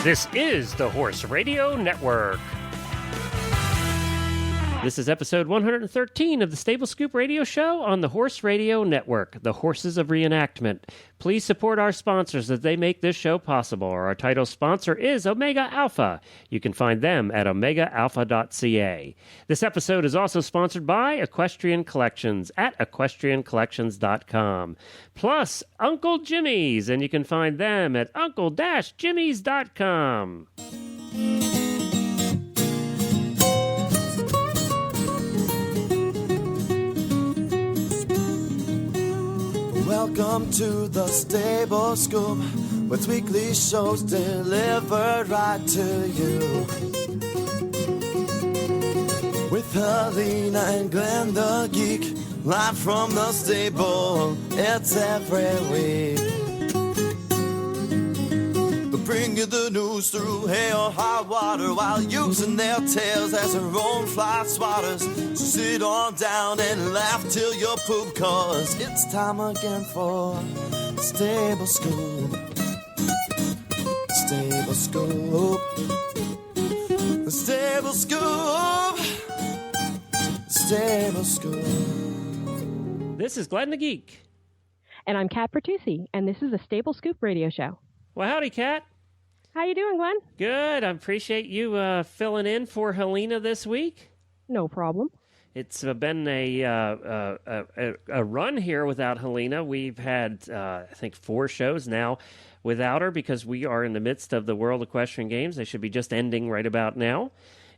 This is the Horse Radio Network. This is episode 113 of the Stable Scoop Radio Show on the Horse Radio Network, the Horses of Reenactment. Please support our sponsors as they make this show possible. Our title sponsor is Omega Alpha. You can find them at omegaalpha.ca. This episode is also sponsored by Equestrian Collections at equestriancollections.com. Plus, Uncle Jimmy's, and you can find them at uncle-jimmys.com. Welcome to the Stable Scoop, with weekly shows delivered right to you. With Helena and Glenn the Geek, live from the stable, it's every week. They'll bring you the news through hail or high water, while using their tails as their own fly swatters. So sit on down and laugh till you poop, cause it's time again for Stable Scoop. Stable Scoop. Stable Scoop. Stable Scoop. This is Glenn the Geek. And I'm Kat Bertucci, and this is a Stable Scoop radio show. Well, howdy, Kat. How you doing, Glenn? Good. I appreciate you filling in for Helena this week. No problem. It's been a run here without Helena. We've had, I think, 4 shows now without her because we are in the midst of the World Equestrian Games. They should be just ending right about now.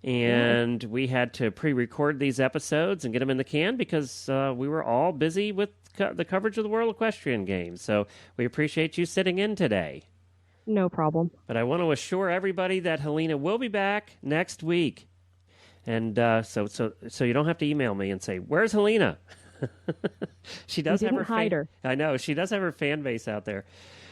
And we had to pre-record these episodes and get them in the can because we were all busy with the coverage of the World Equestrian Games. So we appreciate you sitting in today. No problem. But I want to assure everybody that Helena will be back next week. And so you don't have to email me and say, "Where's Helena?" She does have her hide her. I know she does have her fan base out there.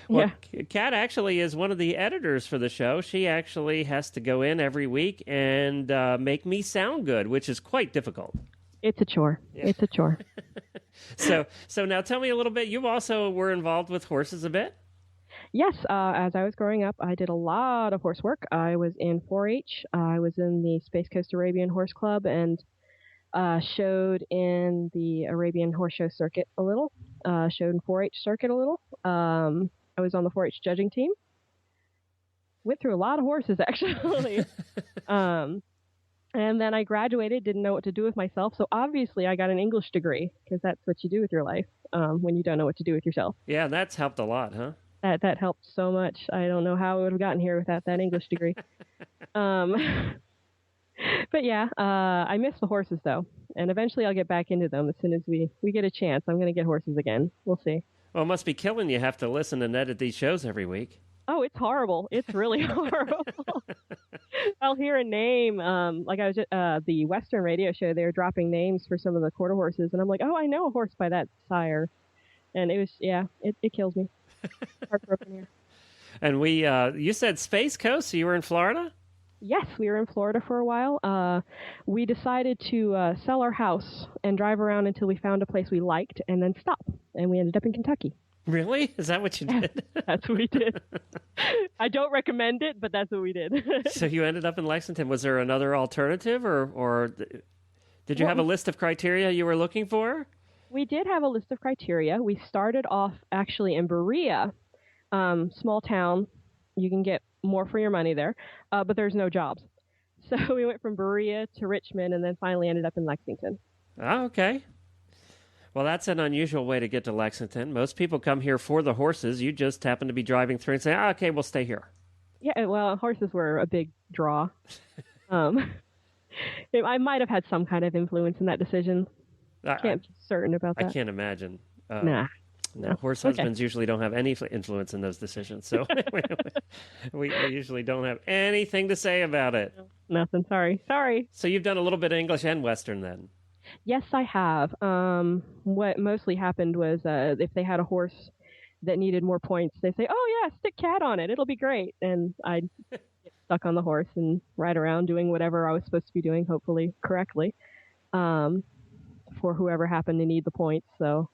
Well, yeah. Kat actually is one of the editors for the show. She actually has to go in every week and make me sound good, which is quite difficult. It's a chore. Yeah. It's a chore. So now tell me a little bit. You also were involved with horses a bit. Yes, as I was growing up, I did a lot of horse work. I was in 4-H. I was in the Space Coast Arabian Horse Club and showed in the Arabian Horse Show circuit a little, showed in 4-H circuit a little. I was on the 4-H judging team. Went through a lot of horses, actually. And then I graduated, didn't know what to do with myself. So obviously I got an English degree because that's what you do with your life when you don't know what to do with yourself. Yeah, that's helped a lot, huh? That helped so much. I don't know how I would have gotten here without that English degree. But yeah, I miss the horses, though. And eventually I'll get back into them as soon as we get a chance. I'm going to get horses again. We'll see. Well, it must be killing you have to listen and edit these shows every week. Oh, it's horrible. It's really horrible. I'll hear a name. Like I was at the Western radio show. They were dropping names for some of the quarter horses. And I'm like, oh, I know a horse by that sire. And it was, it kills me. Heartbroken here. And you said Space Coast, so you were in Florida? Yes, we were in Florida for a while. We decided to sell our house and drive around until we found a place we liked and then stop. And we ended up in Kentucky. Really? Is that what you did? That's what we did. I don't recommend it, but that's what we did. So you ended up in Lexington. Was there another alternative, or did you have a list of criteria you were looking for? We did have a list of criteria. We started off actually in Berea, small town. You can get more for your money there, but there's no jobs. So we went from Berea to Richmond and then finally ended up in Lexington. Oh, okay. Well, that's an unusual way to get to Lexington. Most people come here for the horses. You just happen to be driving through and say, okay, we'll stay here. Yeah, well, horses were a big draw. I might have had some kind of influence in that decision. Can't be certain about that. I can't imagine. Nah. No, horse husbands usually don't have any influence in those decisions, so we usually don't have anything to say about it. Nothing. Sorry. So you've done a little bit of English and Western then? Yes, I have. What mostly happened was if they had a horse that needed more points, they say, "Oh yeah, stick Cat on it. It'll be great." And I'd get stuck on the horse and ride around doing whatever I was supposed to be doing, hopefully correctly. For whoever happened to need the points. So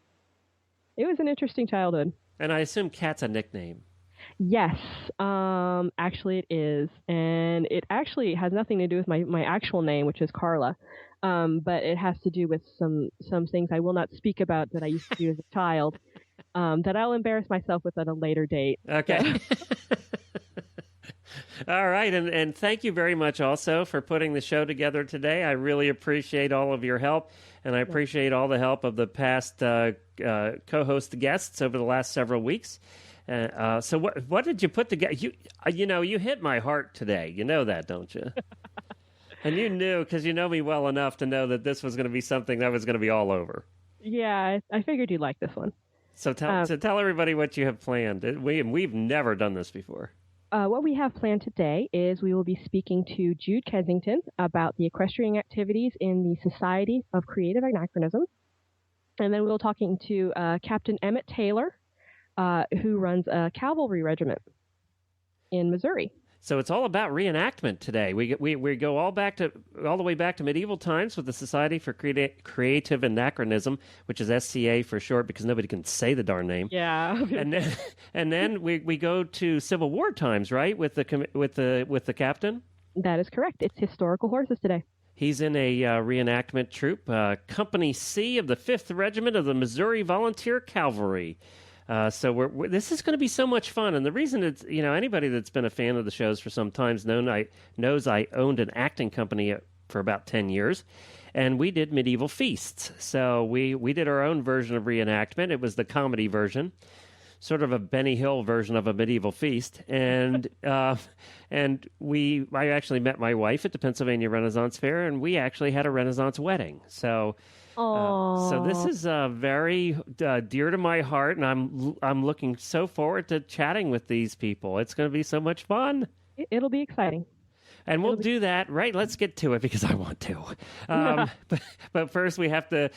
it was an interesting childhood. And I assume Cat's a nickname. Yes, actually it is, and it actually has nothing to do with my actual name, which is Carla, but it has to do with some things I will not speak about that I used to do as a child, that I'll embarrass myself with at a later date. Okay. So. All right, and thank you very much also for putting the show together today. I really appreciate all of your help, and I appreciate all the help of the past co-host guests over the last several weeks. So what did you put together? You hit my heart today. You know that, don't you? And you knew, because you know me well enough to know that this was going to be something that was going to be all over. Yeah, I figured you'd like this one. So tell everybody what you have planned. We've never done this before. What we have planned today is we will be speaking to Jude Kensington about the equestrian activities in the Society of Creative Anachronism. And then we'll be talking to Captain Emmett Taylor, who runs a cavalry regiment in Missouri. So it's all about reenactment today. We go all the way back to medieval times with the Society for Creative Anachronism, which is SCA for short, because nobody can say the darn name. Yeah. and then we go to Civil War times, right? With the captain. That is correct. It's historical horses today. He's in a reenactment troop, Company C of the 5th Regiment of the Missouri Volunteer Cavalry. So this is going to be so much fun, and the reason it's anybody that's been a fan of the shows for some time knows I owned an acting company for about 10 years, and we did medieval feasts. So we did our own version of reenactment. It was the comedy version, sort of a Benny Hill version of a medieval feast, and I actually met my wife at the Pennsylvania Renaissance Fair, and we actually had a Renaissance wedding. So this is very dear to my heart, and I'm looking so forward to chatting with these people. It's going to be so much fun. It'll be exciting. And we'll do that, right? Let's get to it because I want to. But first, we have to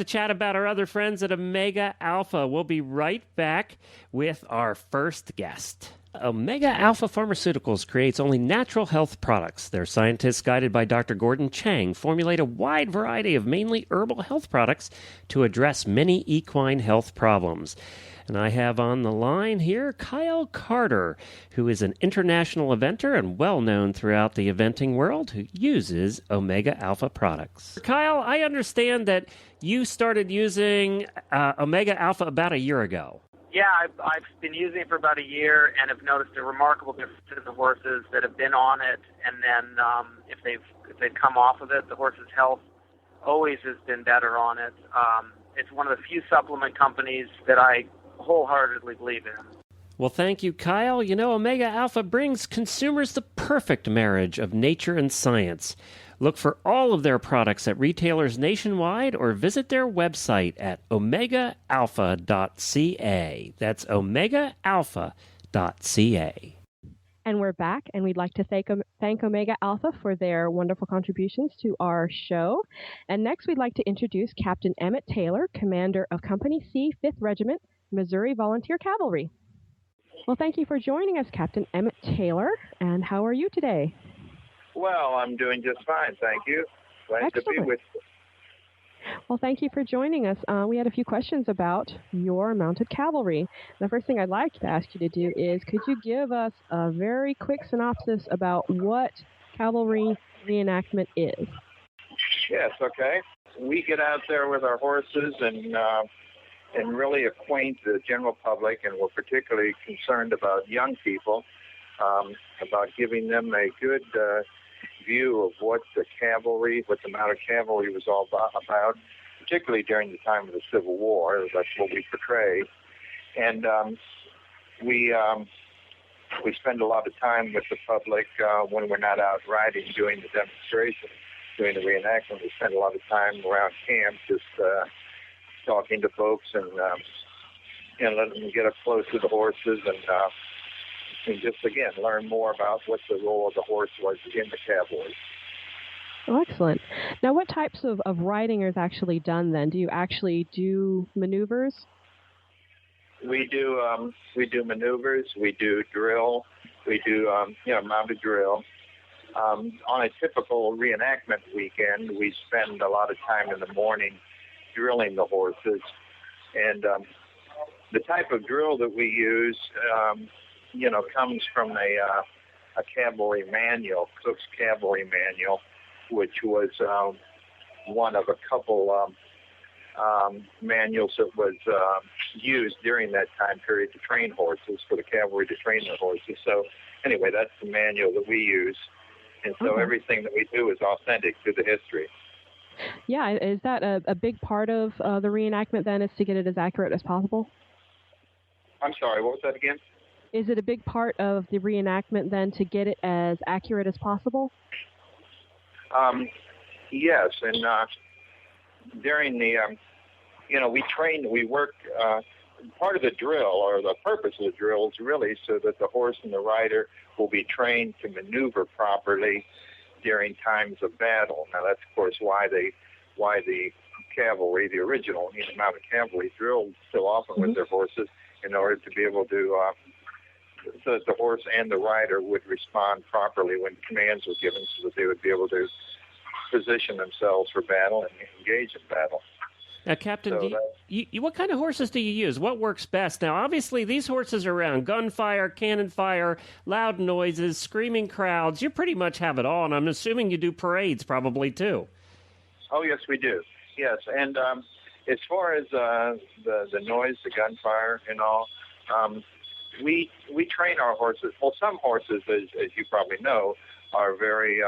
chat about our other friends at Omega Alpha. We'll be right back with our first guest. Omega Alpha Pharmaceuticals creates only natural health products. Their scientists, guided by Dr. Gordon Chang, formulate a wide variety of mainly herbal health products to address many equine health problems. And I have on the line here Kyle Carter, who is an international eventer and well-known throughout the eventing world, who uses Omega Alpha products. Kyle, I understand that you started using Omega Alpha about a year ago. Yeah, I've been using it for about a year and have noticed a remarkable difference in the horses that have been on it, and then if they've come off of it, the horse's health always has been better on it. It's one of the few supplement companies that I wholeheartedly believe in. Well, thank you, Kyle. Omega Alpha brings consumers the perfect marriage of nature and science. Look for all of their products at retailers nationwide or visit their website at omegaalpha.ca. That's omegaalpha.ca. And we're back, and we'd like to thank Omega Alpha for their wonderful contributions to our show. And next, we'd like to introduce Captain Emmett Taylor, commander of Company C, 5th Regiment, Missouri Volunteer Cavalry. Well, thank you for joining us, Captain Emmett Taylor. And how are you today? Well, I'm doing just fine, thank you. Glad to be with you. Well, thank you for joining us. We had a few questions about your mounted cavalry. The first thing I'd like to ask you to do is, could you give us a very quick synopsis about what cavalry reenactment is? Yes, okay. We get out there with our horses and really acquaint the general public, and we're particularly concerned about young people, about giving them a good view of what the mounted cavalry was all about, particularly during the time of the Civil War. That's what we portray. And we spend a lot of time with the public when we're not out riding, doing the demonstration, doing the reenactment. We spend a lot of time around camp just talking to folks and letting them get up close to the horses and just, again, learn more about what the role of the horse was in the cavalry. Oh, excellent. Now, what types of riding is actually done then? Do you actually do maneuvers? We do maneuvers. We do drill. We do mounted drill. On a typical reenactment weekend, we spend a lot of time in the morning drilling the horses, and the type of drill that we use comes from a cavalry manual, Cook's Cavalry Manual, which was one of a couple manuals that was used during that time period to train horses, for the cavalry to train their horses. So anyway, that's the manual that we use. And so everything that we do is authentic to the history. Yeah, is that a big part of the reenactment then, is to get it as accurate as possible? I'm sorry, what was that again? Is it a big part of the reenactment then to get it as accurate as possible? Yes, and during the, we work, part of the drill, or the purpose of the drill, is really so that the horse and the rider will be trained to maneuver properly during times of battle. Now, that's, of course, why the cavalry, the original mounted cavalry, drilled so often with their horses, in order to be able to, so that the horse and the rider would respond properly when commands were given, so that they would be able to position themselves for battle and engage in battle. Now, Captain, what kind of horses do you use? What works best? Now, obviously, these horses are around gunfire, cannon fire, loud noises, screaming crowds. You pretty much have it all, and I'm assuming you do parades probably, too. Oh, yes, we do. Yes, and as far as the noise, the gunfire and all, we train our horses. Well, some horses, as you probably know, are very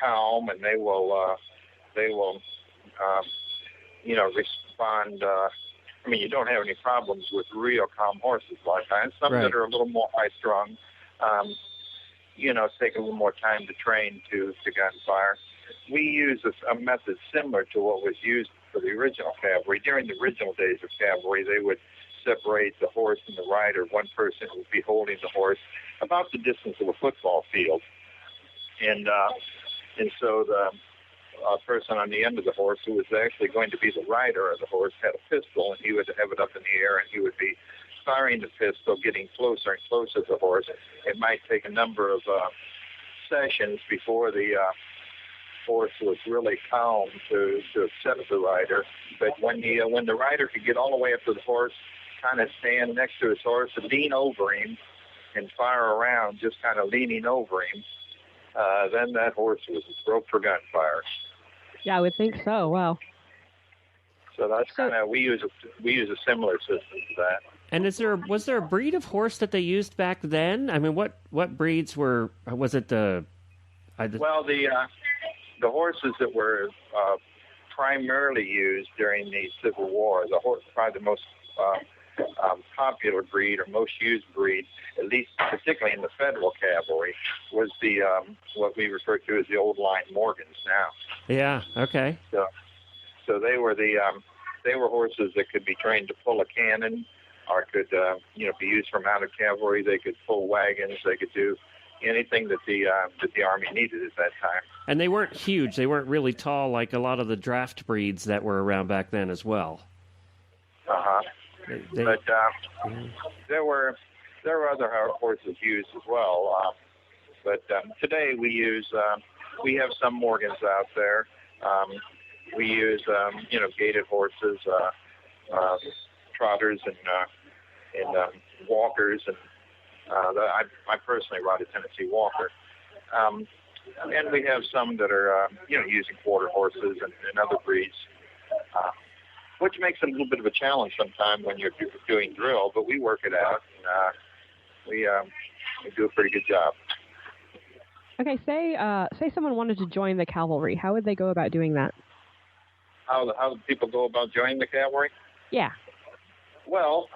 calm, and they will respond. You don't have any problems with real calm horses like that. Some that are a little more high-strung, take a little more time to train to gunfire. We use a method similar to what was used for the original cavalry. During the original days of cavalry, they would separate the horse and the rider. One person would be holding the horse about the distance of a football field. And so the person on the end of the horse, who was actually going to be the rider of the horse, had a pistol, and he would have it up in the air, and he would be firing the pistol, getting closer and closer to the horse. It might take a number of sessions before the horse was really calm to accept the rider. But when the rider could get all the way up to the horse, kind of stand next to his horse and lean over him and fire around, just kind of leaning over him, then that horse was broke for gunfire. Yeah, I would think so. Wow. So that's kind of, we use a similar system to that. And was there a breed of horse that they used back then? I mean, what breeds was it the horses that were primarily used during the Civil War, probably the most popular breed or most used breed, at least particularly in the Federal Cavalry, was the what we refer to as the old line Morgans now. Yeah. Okay. So they were horses that could be trained to pull a cannon, or could be used for mounted cavalry. They could pull wagons. They could do anything that the Army needed at that time. And they weren't huge. They weren't really tall like a lot of the draft breeds that were around back then as well. But there were other horses used as well. But today we have some Morgans out there. We use gaited horses, trotters, and walkers, and I personally ride a Tennessee Walker. And we have some that are using quarter horses and other breeds, which makes it a little bit of a challenge sometimes when you're doing drill, but we work it out, and we do a pretty good job. Okay, say someone wanted to join the cavalry. How would they go about doing that? How do people go about joining the cavalry? Yeah. Well,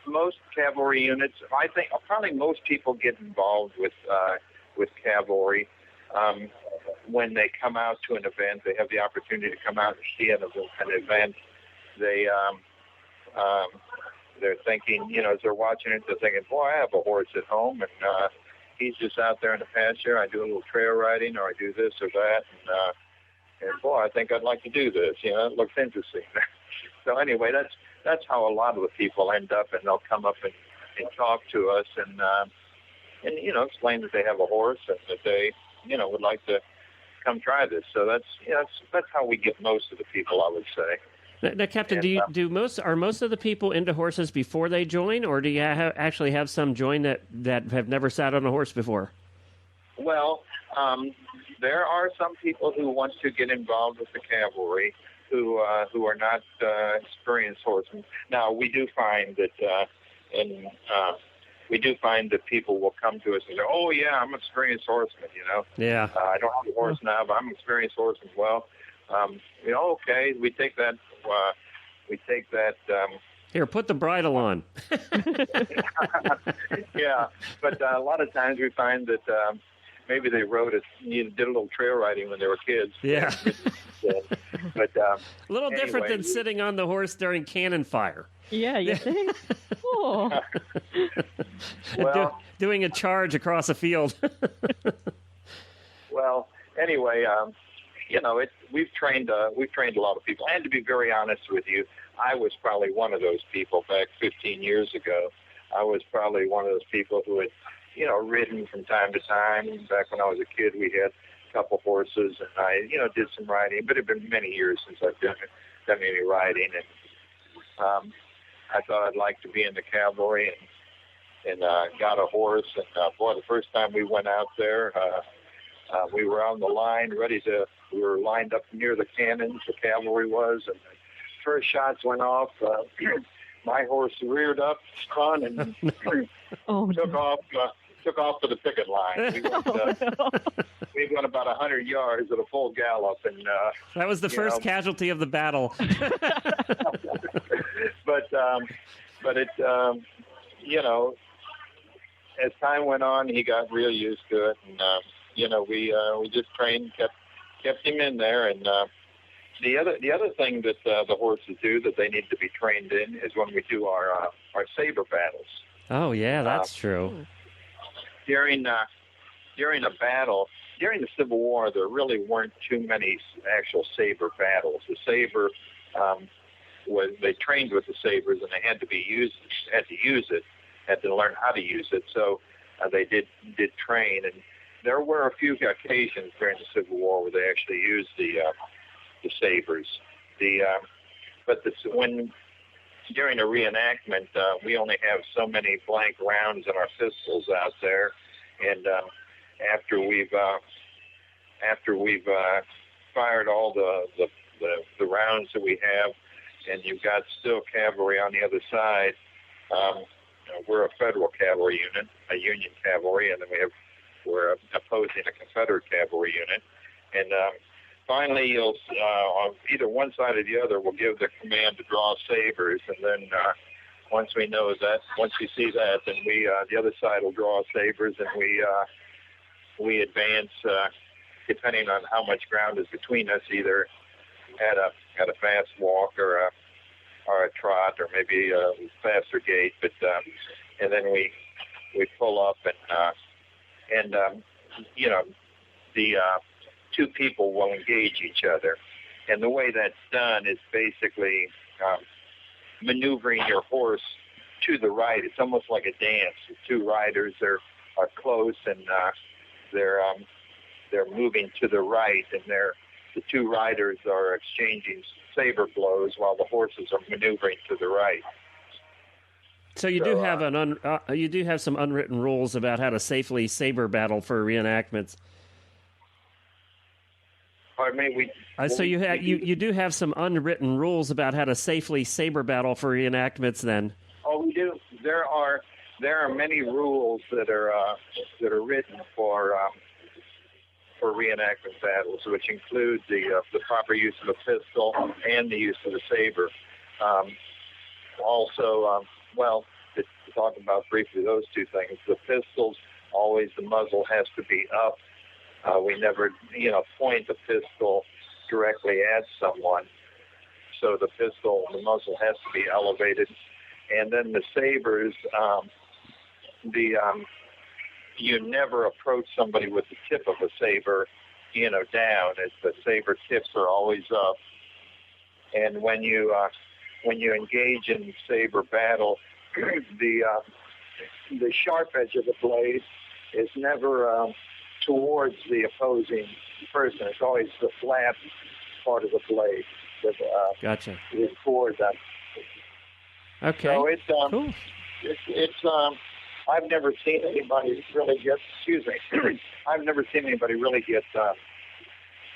most cavalry units, I think probably most people get involved with cavalry when they come out to an event. They have the opportunity to come out and see an event. They're thinking, as they're watching it, they're thinking, boy, I have a horse at home, and he's just out there in the pasture. I do a little trail riding, or I do this or that, and boy, I think I'd like to do this. It looks interesting. So anyway, that's how a lot of the people end up, and they'll come up and talk to us and explain that they have a horse and that they would like to come try this. So that's how we get most of the people, I would say. Now, Captain, And, are most of the people into horses before they join, or do you actually have some join that have never sat on a horse before? Well, there are some people who want to get involved with the cavalry who are not experienced horsemen. Now, we do find that people will come to us and say, "Oh, yeah, I'm an experienced horseman." Yeah. I don't have a horse now, but I'm an experienced horseman. Well, okay, we take that. Here, put the bridle on. Yeah, but a lot of times we find that maybe they did a little trail riding when they were kids. Yeah. But a little different anyway, than sitting on the horse during cannon fire. Yeah, you think? Oh. Well, doing a charge across a field. Well, anyway, we've trained a lot of people. And to be very honest with you, I was probably one of those people back 15 years ago. I was probably one of those people who had, ridden from time to time. Back when I was a kid, we had a couple horses, and I, did some riding. But it had been many years since I've done any riding. And I thought I'd like to be in the cavalry, and got a horse. And boy, the first time we went out there, we were on the line, we were lined up near the cannons, the cavalry was, and the first shots went off. My horse reared up, spun, and took off to the picket line. We went about 100 yards at a full gallop, and that was the first casualty of the battle. But it, as time went on, he got real used to it, and we just trained, kept him in there, and the other thing that the horses do that they need to be trained in is when we do our saber battles. Oh yeah, that's true. During a battle, during the Civil War, there really weren't too many actual saber battles. The saber they trained with the sabers, and they had to use it, had to learn how to use it. So they did train, and there were a few occasions during the Civil War where they actually used the sabers. When during a reenactment, we only have so many blank rounds in our pistols out there, and after we've fired all the rounds that we have, and you've got still cavalry on the other side. We're a federal cavalry unit, a Union cavalry, and then we're opposing a Confederate cavalry unit. And finally, you'll on either one side or the other will give the command to draw sabers, and then once we see that, then the other side will draw sabers, and we advance depending on how much ground is between us, either at a fast walk or a trot, or maybe a faster gait. But and then we pull up, and the two people will engage each other. And the way that's done is basically maneuvering your horse to the right. It's almost like a dance. The two riders are close, and they're moving to the right, and the two riders are exchanging saber blows while the horses are maneuvering to the right. So you do have some unwritten rules about how to safely saber battle for reenactments. Pardon me. So you do have some unwritten rules about how to safely saber battle for reenactments. Then. Oh, we do. There are many rules that are written for reenactment battles, which include the proper use of a pistol and the use of the saber. To talk about briefly those two things, the pistols, always the muzzle has to be up. We never, point the pistol directly at someone. So the muzzle has to be elevated. And then the sabers, you never approach somebody with the tip of a saber, down. As the saber tips are always up. And when you engage in saber battle, the sharp edge of the blade is never towards the opposing person. It's always the flat part of the blade. with Gotcha. with Ford. Okay. So it's cool. I've never seen anybody really get. Excuse me. I've never seen anybody really get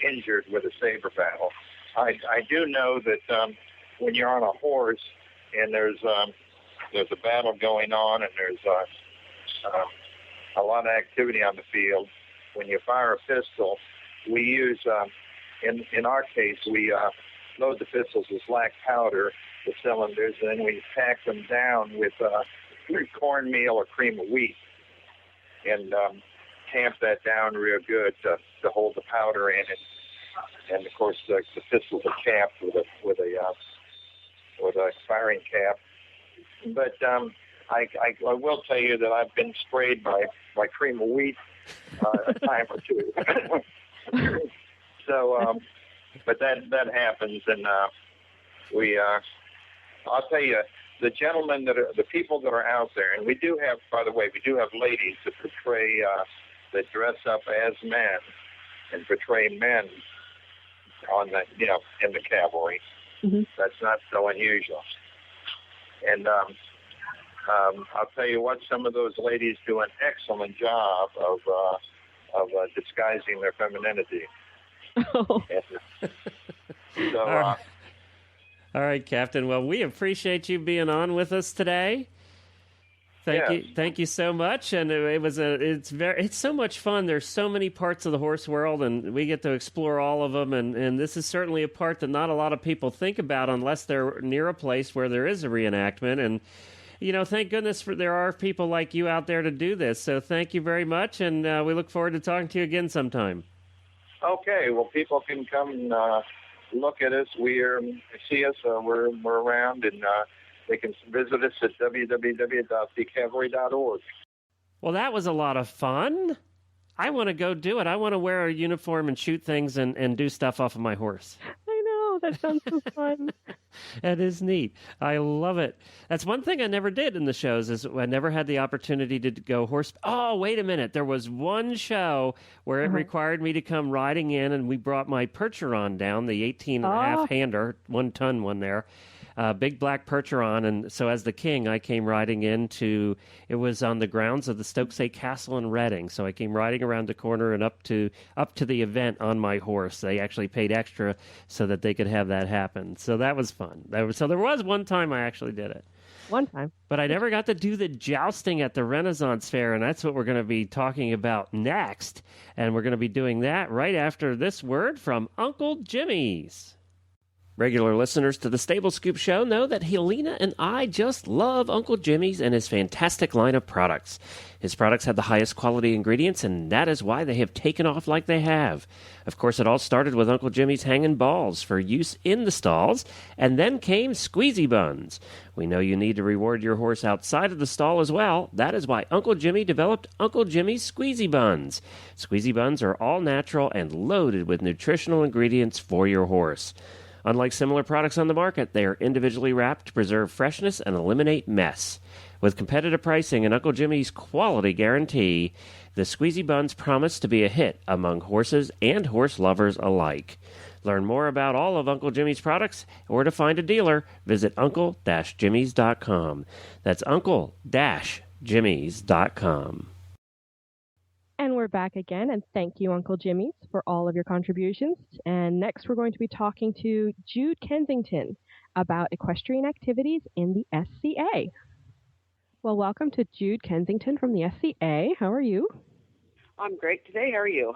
injured with a saber battle. I do know that when you're on a horse and there's a battle going on and there's a lot of activity on the field, when you fire a pistol, we use in our case we load the pistols with black powder, the cylinders, and then we pack them down with cornmeal or cream of wheat and tamp that down real good to hold the powder in it. And of course, the pistols are capped with a firing cap. But I will tell you that I've been sprayed by cream of wheat a time or two. So, but that happens, and I'll tell you, the gentlemen the people that are out there, and we do have, by the way, ladies that portray that dress up as men and portray men on the in the cavalry. Mm-hmm. That's not so unusual. And I'll tell you what, some of those ladies do an excellent job of disguising their femininity. Oh. So. All right, Captain. Well, we appreciate you being on with us today. Thank you so much. And it's so much fun. There's so many parts of the horse world, and we get to explore all of them. And this is certainly a part that not a lot of people think about unless they're near a place where there is a reenactment. And thank goodness there are people like you out there to do this. So thank you very much, and we look forward to talking to you again sometime. Okay. Well, people can come and look at us. See us. We're around, and they can visit us at www.thecavalry.org. Well, that was a lot of fun. I want to go do it. I want to wear a uniform and shoot things and do stuff off of my horse. I know. That sounds so fun. That is neat. I love it. That's one thing I never did in the shows is I never had the opportunity to go horse. Oh, wait a minute. There was one show where it required me to come riding in, and we brought my Percheron down, the 18-and-a-half hander, 1-ton one there. Big black Percheron, and so as the king, I came riding into. It was on the grounds of the Stokesay Castle in Reading, so I came riding around the corner and up to the event on my horse. They actually paid extra so that they could have that happen. So that was fun. So there was one time I actually did it. One time, but I never got to do the jousting at the Renaissance Fair, and that's what we're going to be talking about next. And we're going to be doing that right after this word from Uncle Jimmy's. Regular listeners to the Stable Scoop Show know that Helena and I just love Uncle Jimmy's and his fantastic line of products. His products have the highest quality ingredients, and that is why they have taken off like they have. Of course, it all started with Uncle Jimmy's hanging balls for use in the stalls, and then came squeezy buns. We know you need to reward your horse outside of the stall as well. That is why Uncle Jimmy developed Uncle Jimmy's squeezy buns. Squeezy buns are all natural and loaded with nutritional ingredients for your horse. Unlike similar products on the market, they are individually wrapped to preserve freshness and eliminate mess. With competitive pricing and Uncle Jimmy's quality guarantee, the squeezy buns promise to be a hit among horses and horse lovers alike. Learn more about all of Uncle Jimmy's products or to find a dealer, visit uncle-jimmys.com. That's uncle-jimmys.com. And we're back again, and thank you, Uncle Jimmy's, for all of your contributions. And next we're going to be talking to Jude Kensington about equestrian activities in the SCA. Well, welcome to Jude Kensington from the SCA. How are you? I'm great today. How are you?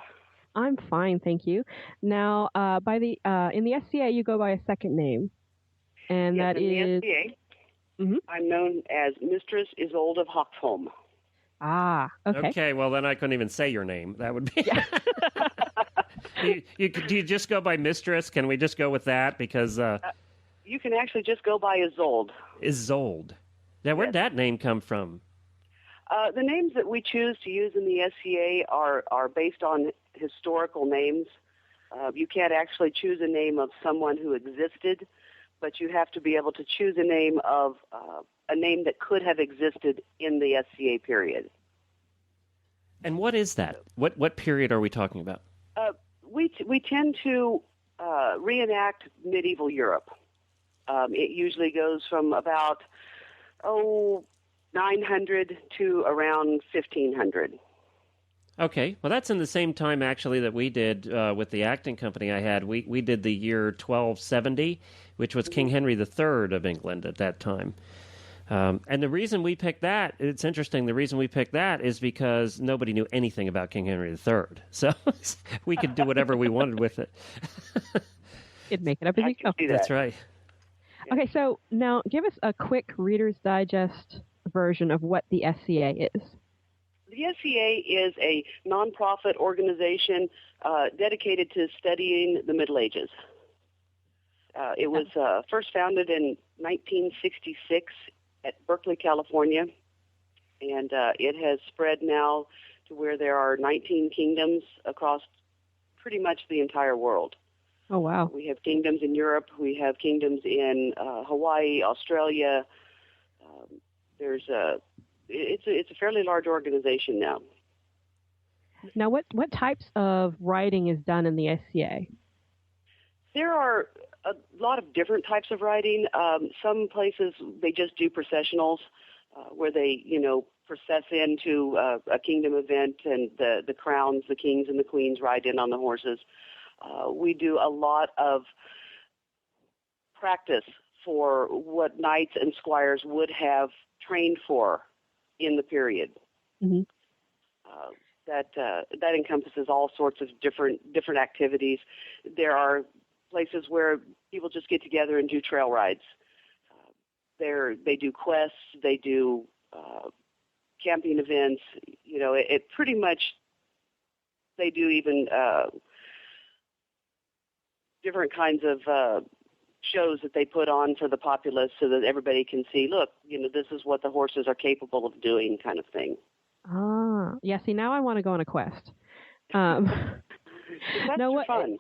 I'm fine, thank you. Now, in the SCA, you go by a second name, and yes, that is... the SCA, I'm known as Mistress Isolde of Hoxholm. Ah, okay. Okay, well, then I couldn't even say your name. That would be... do you just go by Mistress? Can we just go with that? Because... you can actually just go by Isolde. Isolde. Now, where'd that name come from? The names that we choose to use in the SCA are based on historical names. You can't actually choose a name of someone who existed, but you have to be able to choose a name of a name that could have existed in the SCA period. And what is that? What period are we talking about? We tend to reenact medieval Europe. It usually goes from about 900 to around 1500. Okay, well, that's in the same time, actually, that we did with the acting company I had. We did the year 1270, which was King Henry III of England at that time. And the reason we picked that, it's interesting, the reason we picked that is because nobody knew anything about King Henry III. So we could do whatever we wanted with it. You'd make it up as you go. That's right. Okay, so now give us a quick Reader's Digest version of what the SCA is. The SCA is a nonprofit organization dedicated to studying the Middle Ages. It was first founded in 1966 at Berkeley, California, and it has spread now to where there are 19 kingdoms across pretty much the entire world. Oh, wow. We have kingdoms in Europe. We have kingdoms in Hawaii, Australia. It's a fairly large organization now. Now, what types of writing is done in the SCA? There are a lot of different types of writing. Some places they just do processionals, where they process into a kingdom event, and the crowns, the kings and the queens ride in on the horses. We do a lot of practice for what knights and squires would have trained for in the period. Mm-hmm. That encompasses all sorts of different activities. There are places where people just get together and do trail rides. They do quests. They do camping events. It pretty much. They do even different kinds of shows that they put on for the populace so that everybody can see, look, this is what the horses are capable of doing, kind of thing. Ah, yeah. See, now I want to go on a quest. That's fun.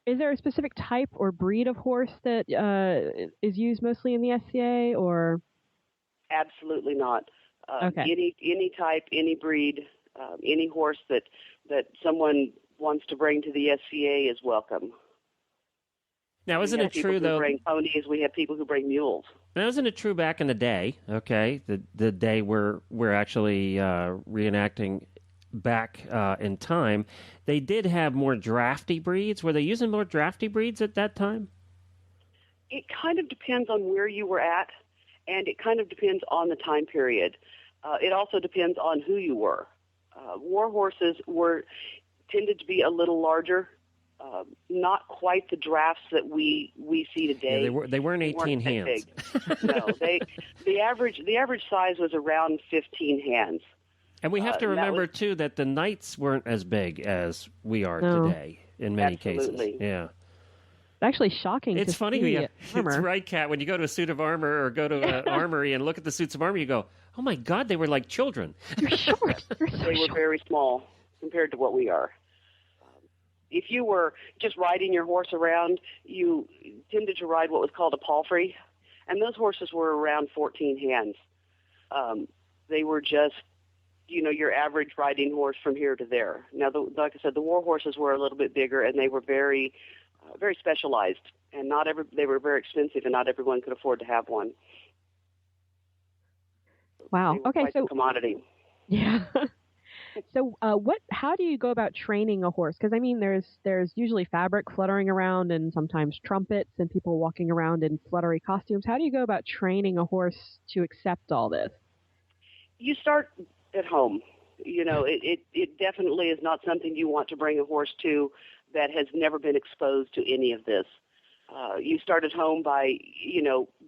Is there a specific type or breed of horse that is used mostly in the SCA, or? Absolutely not. Okay. Any type, any breed, any horse that someone wants to bring to the SCA is welcome. Now, isn't it true, though? We have people who bring ponies. We have people who bring mules. Now, isn't it true back in the day, okay, the day we're actually reenacting back in time, they did have more drafty breeds? Were they using more drafty breeds at that time? It kind of depends on where you were at, and it kind of depends on the time period. It also depends on who you were. War horses tended to be a little larger. Not quite the drafts that we see today. Yeah, they weren't 18 hands. No, the average size was around 15 hands. And we have to remember too that the knights weren't as big as we are today in many Absolutely. cases. Yeah. It's actually shocking. It's funny. See It's right, Kat. When you go to a suit of armor or go to an armory and look at the suits of armor, you go, "Oh my God, they were like children." You're short. They were very small compared to what we are. If you were just riding your horse around, you tended to ride what was called a palfrey, and those horses were around 14 hands. They were just, your average riding horse from here to there. Now, like I said, the war horses were a little bit bigger, and they were very, very specialized, and they were very expensive, and not everyone could afford to have one. Wow. Okay, so commodity. Yeah. So, how do you go about training a horse? Because there's usually fabric fluttering around, and sometimes trumpets, and people walking around in fluttery costumes. How do you go about training a horse to accept all this? You start at home. It definitely is not something you want to bring a horse to that has never been exposed to any of this. You start at home by,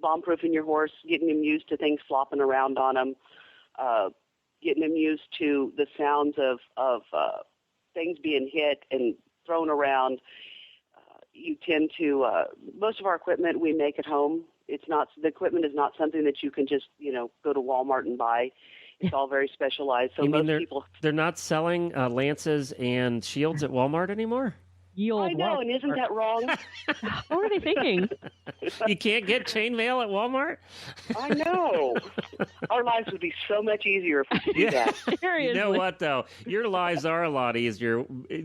bomb-proofing your horse, getting him used to things flopping around on him, getting them used to the sounds of things being hit and thrown around. You tend to most of our equipment we make at home. The equipment is not something that you can just go to Walmart and buy. It's all very specialized. So you most mean people they're not selling lances and shields at Walmart anymore? ye old I know, Walmart. and isn't that wrong? What were they thinking? You can't get chainmail at Walmart? I know. Our lives would be so much easier if we could do that. Seriously. You know what, though? Your lives are a lot easier.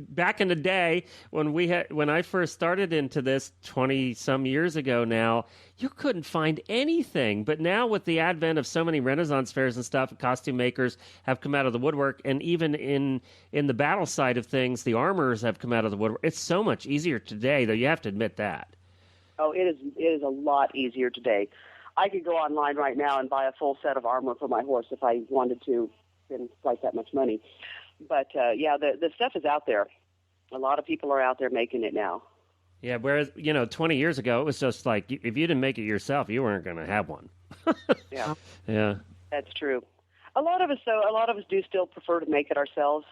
Back in the day, when I first started into this 20-some years ago now, you couldn't find anything. But now with the advent of so many Renaissance fairs and stuff, costume makers have come out of the woodwork. And even in the battle side of things, the armorers have come out of the woodwork. It's so much easier today, though. You have to admit that. Oh, it is a lot easier today. I could go online right now and buy a full set of armor for my horse if I wanted to, spend quite that much money. But, the stuff is out there. A lot of people are out there making it now. Yeah, whereas, 20 years ago, it was just like, if you didn't make it yourself, you weren't going to have one. Yeah. Yeah. That's true. A lot of us do still prefer to make it ourselves.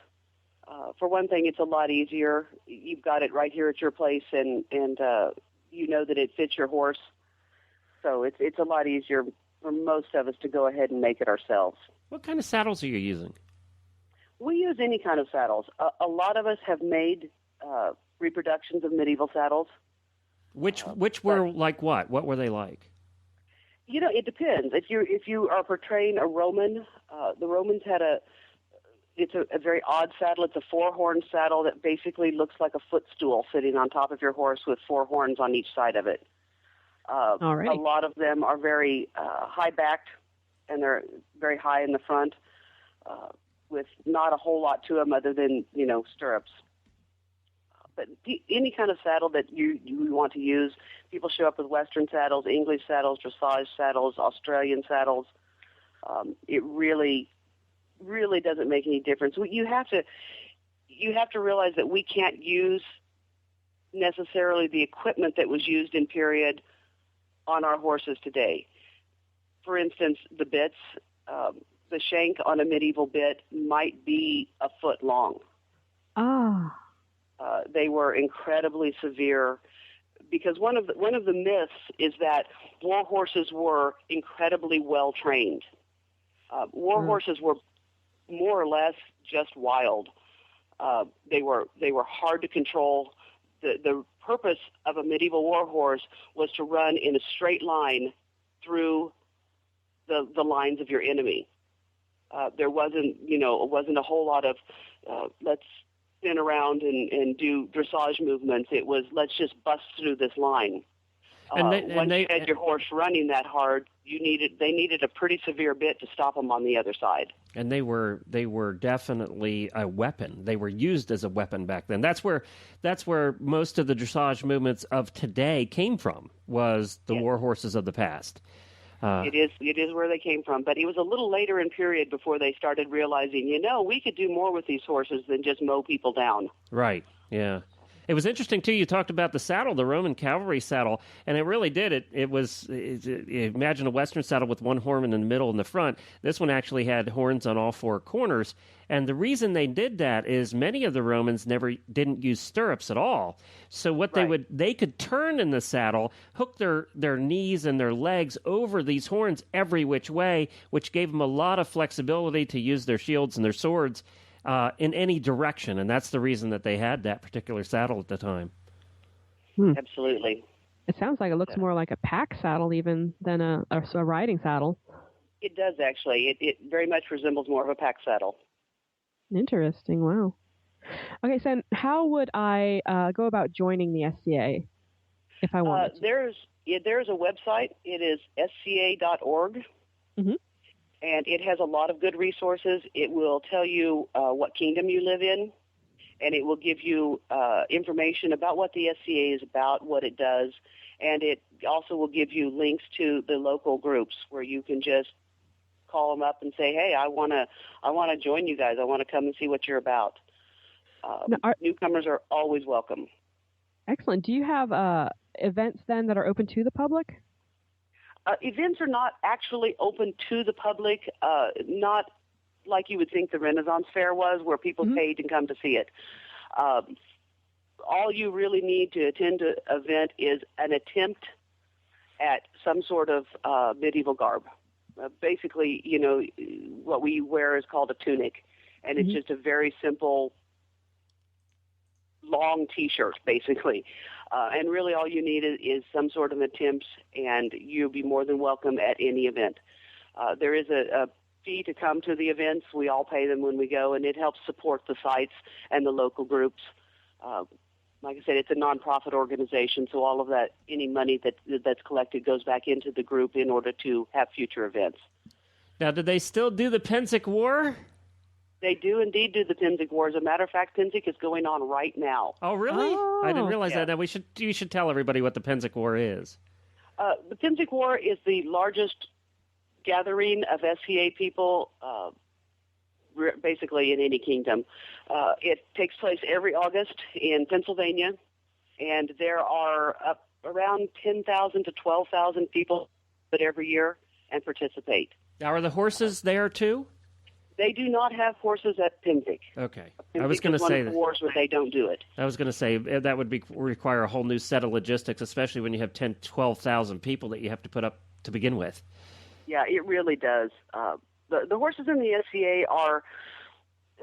For one thing, it's a lot easier. You've got it right here at your place, and you know that it fits your horse. So it's a lot easier for most of us to go ahead and make it ourselves. What kind of saddles are you using? We use any kind of saddles. A lot of us have made reproductions of medieval saddles. Which were like what? What were they like? It depends. If you are portraying a Roman, the Romans had it's a very odd saddle. It's a 4-horn saddle that basically looks like a footstool sitting on top of your horse with 4 horns on each side of it. All right. A lot of them are very high-backed, and they're very high in the front, with not a whole lot to them other than, stirrups. But any kind of saddle that you want to use, people show up with Western saddles, English saddles, dressage saddles, Australian saddles. It really doesn't make any difference. You have to realize that we can't use necessarily the equipment that was used in period on our horses today. For instance, the bits, the shank on a medieval bit might be a foot long. Ah. They were incredibly severe because one of the myths is that war horses were incredibly well trained. War horses were more or less just wild. They were hard to control. The purpose of a medieval war horse was to run in a straight line through the lines of your enemy. There wasn't a whole lot of let's spin around and do dressage movements. It was let's just bust through this line. Once you had your horse running that hard, they needed a pretty severe bit to stop them on the other side. And they were definitely a weapon. They were used as a weapon back then. That's where most of the dressage movements of today came from. Was the war horses of the past. It is where they came from. But it was a little later in period before they started realizing, we could do more with these horses than just mow people down. Right. Yeah. It was interesting, too, you talked about the saddle, the Roman cavalry saddle, and it really did. Imagine a Western saddle with 1 horn in the middle and the front. This one actually had horns on all 4 corners, and the reason they did that is many of the Romans didn't use stirrups at all. So what they could turn in the saddle, hook their knees and their legs over these horns every which way, which gave them a lot of flexibility to use their shields and their swords in any direction, and that's the reason that they had that particular saddle at the time. Absolutely. It sounds like it looks more like a pack saddle even than a riding saddle. It does, actually. It very much resembles more of a pack saddle. Interesting. Wow. Okay, so how would I go about joining the SCA if I wanted to? There's a website. It is sca.org. Mm-hmm. And it has a lot of good resources. It will tell you what kingdom you live in, and it will give you information about what the SCA is about, what it does, and it also will give you links to the local groups where you can just call them up and say, hey, I want to join you guys. I want to come and see what you're about. Newcomers are always welcome. Excellent. Do you have events then that are open to the public? Events are not actually open to the public, not like you would think the Renaissance Fair was, where people paid to come to see it. All you really need to attend an event is an attempt at some sort of medieval garb. Basically, what we wear is called a tunic, and it's just a very simple long T-shirt, basically. And really all you need is some sort of attempt, and you'll be more than welcome at any event. There is a fee to come to the events. We all pay them when we go, and it helps support the sites and the local groups. Like I said, it's a nonprofit organization, so all of that, any money that's collected goes back into the group in order to have future events. Now, do they still do the Penzic War? They do indeed do the Penzic War. As a matter of fact, Penzic is going on right now. Oh, really? Oh. I didn't realize Yeah. that. Now, you should tell everybody what the Penzic War is. The Penzic War is the largest gathering of SCA people, basically in any kingdom. It takes place every August in Pennsylvania, and there are around 10,000 to 12,000 people that every year and participate. Now, are the horses there, too? They do not have horses at Penzic. Okay. Penzic I was going to is one say of the that. wars where they don't do it. I was going to say that would require a whole new set of logistics, especially when you have 10, 12,000 people that you have to put up to begin with. Yeah, it really does. The horses in the SCA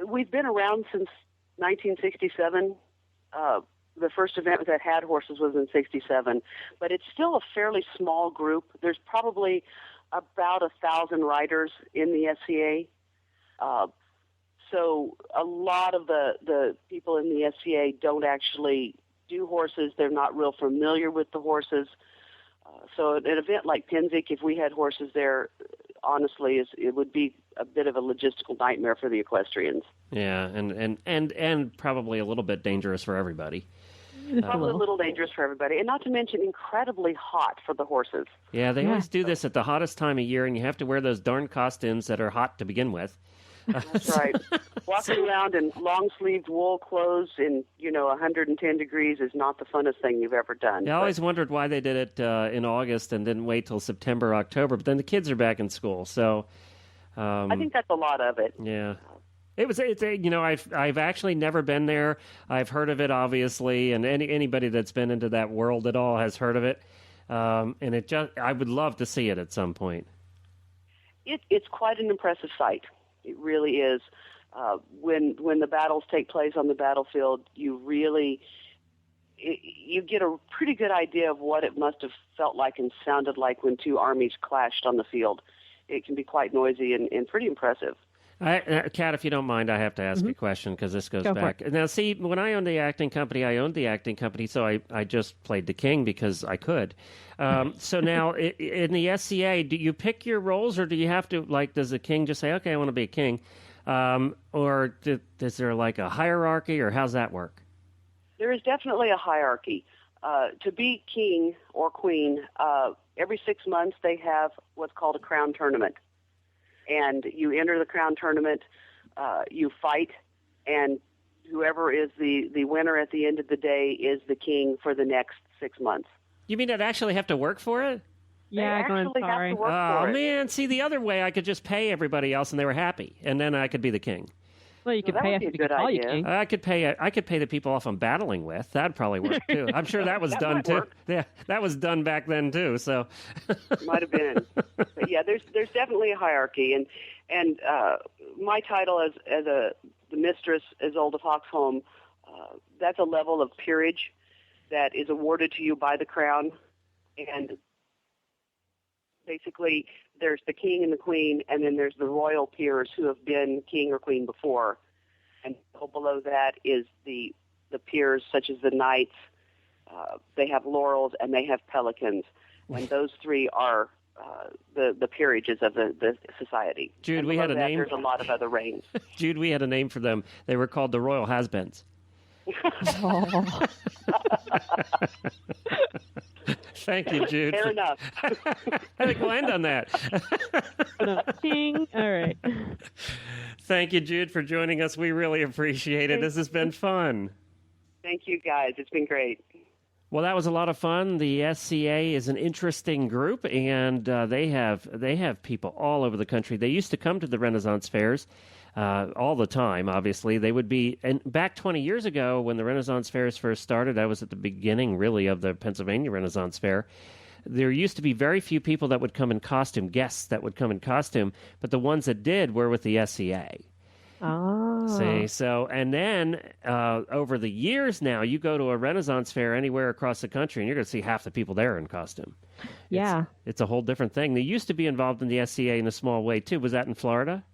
we've been around since 1967. The first event that had horses was in 67, but it's still a fairly small group. There's probably about 1,000 riders in the SCA. So a lot of the people in the SCA don't actually do horses. They're not real familiar with the horses. So an event like Penzic, if we had horses there, honestly, it would be a bit of a logistical nightmare for the equestrians. Yeah, and probably a little bit dangerous for everybody. Probably a little dangerous for everybody, and not to mention incredibly hot for the horses. Yeah, they always do this at the hottest time of year, and you have to wear those darn costumes that are hot to begin with. That's right. Walking around in long-sleeved wool clothes in 110 degrees is not the funnest thing you've ever done. I always wondered why they did it in August and didn't wait till September, October. But then the kids are back in school, so I think that's a lot of it. yeah. I've actually never been there. I've heard of it, obviously, and anybody that's been into that world at all has heard of it. And I would love to see it at some point. It's quite an impressive sight. It really is. When the battles take place on the battlefield, you get a pretty good idea of what it must have felt like and sounded like when two armies clashed on the field. It can be quite noisy and pretty impressive. Kat, if you don't mind, I have to ask you a question because this goes back. Now, see, when I owned the acting company, so I just played the king because I could. So now, in the SCA, do you pick your roles, or do you have to, does the king just say, okay, I want to be a king? Or is there a hierarchy, or how's that work? There is definitely a hierarchy. To be king or queen, every 6 months they have what's called a crown tournament. And you enter the crown tournament, you fight, and whoever is the winner at the end of the day is the king for the next 6 months. You mean I'd actually have to work for it? Yeah, they actually have to work for it. Oh, man, see, the other way, I could just pay everybody else and they were happy, and then I could be the king. Well, you could that pay would us be a to good call you idea. king. I could pay the people off I'm battling with. That'd probably work too. I'm sure that was That done might too. work. Yeah, that was done back then too. So Might have been, but yeah, there's definitely a hierarchy, and my title as the mistress Isolde Foxholm, that's a level of peerage that is awarded to you by the crown, and basically there's the king and the queen, and then there's the royal peers who have been king or queen before, and below that is the peers such as the knights. They have laurels and they have pelicans, and those three are the peerages of the society. Jude, and we had a name. There's a lot of other ranks. Jude, we had a name for them. They were called the Royal Has-Beens. Oh. Thank you, Jude. Fair enough. I think we'll end on that. Ding. All right. Thank you, Jude, for joining us. We really appreciate it. This has been fun. Thank you, guys. It's been great. Well, that was a lot of fun. The SCA is an interesting group, and they have people all over the country. They used to come to the Renaissance fairs all the time, obviously. They would be, and back 20 years ago when the Renaissance fairs first started, I was at the beginning, really, of the Pennsylvania Renaissance Fair. There used to be very few people that would come in costume, guests that would come in costume, but the ones that did were with the SCA. See, so, and then over the years now, you go to a Renaissance fair anywhere across the country, and you're going to see half the people there in costume. Yeah. It's a whole different thing. They used to be involved in the SCA in a small way, too. Was that in Florida?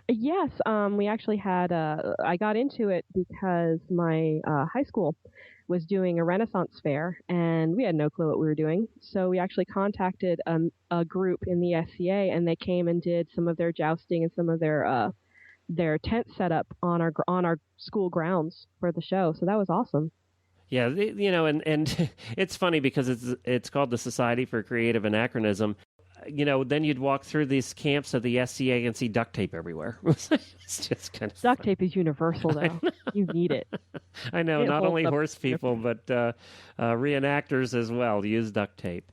Yes, we actually had, I got into it because my high school was doing a Renaissance fair, and we had no clue what we were doing. So we actually contacted a group in the SCA, and they came and did some of their jousting and some of their tent setup on our school grounds for the show. So that was awesome. Yeah, and it's funny because it's called the Society for Creative Anachronism. Then you'd walk through these camps of the SCA and see duct tape everywhere. It's just kind of duct tape is universal, though. You need it. I know, not only horse people, but reenactors as well use duct tape.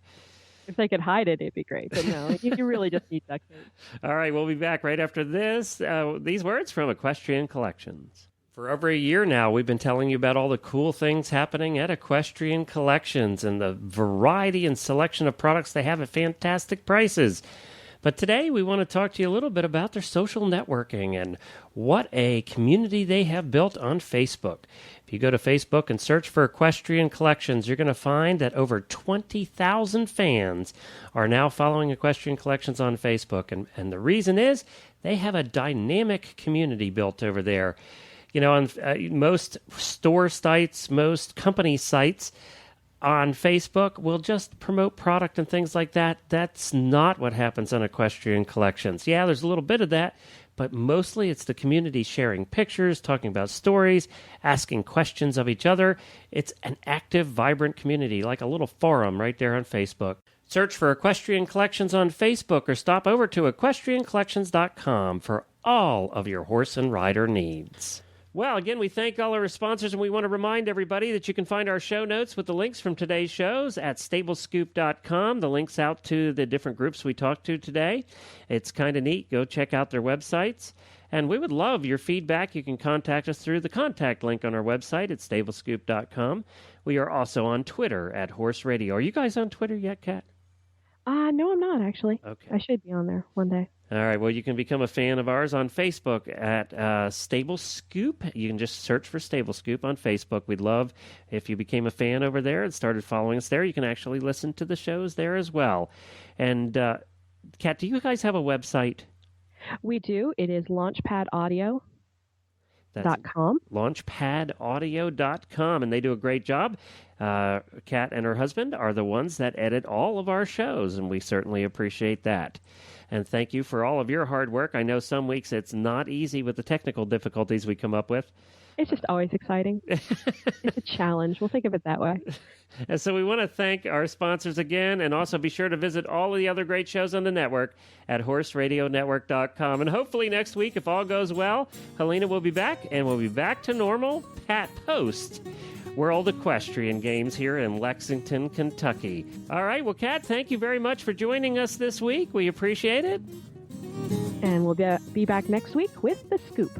If they could hide it, it'd be great. But no, you really just need duct tape. All right, we'll be back right after this. These words from Equestrian Collections. For over a year now, we've been telling you about all the cool things happening at Equestrian Collections and the variety and selection of products they have at fantastic prices. But today, we want to talk to you a little bit about their social networking and what a community they have built on Facebook. If you go to Facebook and search for Equestrian Collections, you're going to find that over 20,000 fans are now following Equestrian Collections on Facebook. And the reason is they have a dynamic community built over there. On most store sites, most company sites on Facebook will just promote product and things like that. That's not what happens on Equestrian Collections. Yeah, there's a little bit of that, but mostly it's the community sharing pictures, talking about stories, asking questions of each other. It's an active, vibrant community, like a little forum right there on Facebook. Search for Equestrian Collections on Facebook or stop over to equestriancollections.com for all of your horse and rider needs. Well, again, we thank all our sponsors, and we want to remind everybody that you can find our show notes with the links from today's shows at stablescoop.com. The links out to the different groups we talked to today. It's kind of neat. Go check out their websites. And we would love your feedback. You can contact us through the contact link on our website at stablescoop.com. We are also on Twitter at Horse Radio. Are you guys on Twitter yet, Kat? No, I'm not, actually. Okay. I should be on there one day. All right, well, you can become a fan of ours on Facebook at Stable Scoop. You can just search for Stable Scoop on Facebook. We'd love if you became a fan over there and started following us there. You can actually listen to the shows there as well. And, Kat, do you guys have a website? We do. It is launchpadaudio.com. Launchpadaudio.com, and they do a great job. Kat and her husband are the ones that edit all of our shows, and we certainly appreciate that. And thank you for all of your hard work. I know some weeks it's not easy with the technical difficulties we come up with. It's just always exciting. It's a challenge. We'll think of it that way. And so we want to thank our sponsors again, and also be sure to visit all of the other great shows on the network at horseradionetwork.com. And hopefully next week, if all goes well, Helena will be back, and we'll be back to normal Pat Post World Equestrian Games here in Lexington, Kentucky. All right, well, Kat, thank you very much for joining us this week. We appreciate it. And we'll be back next week with The Scoop.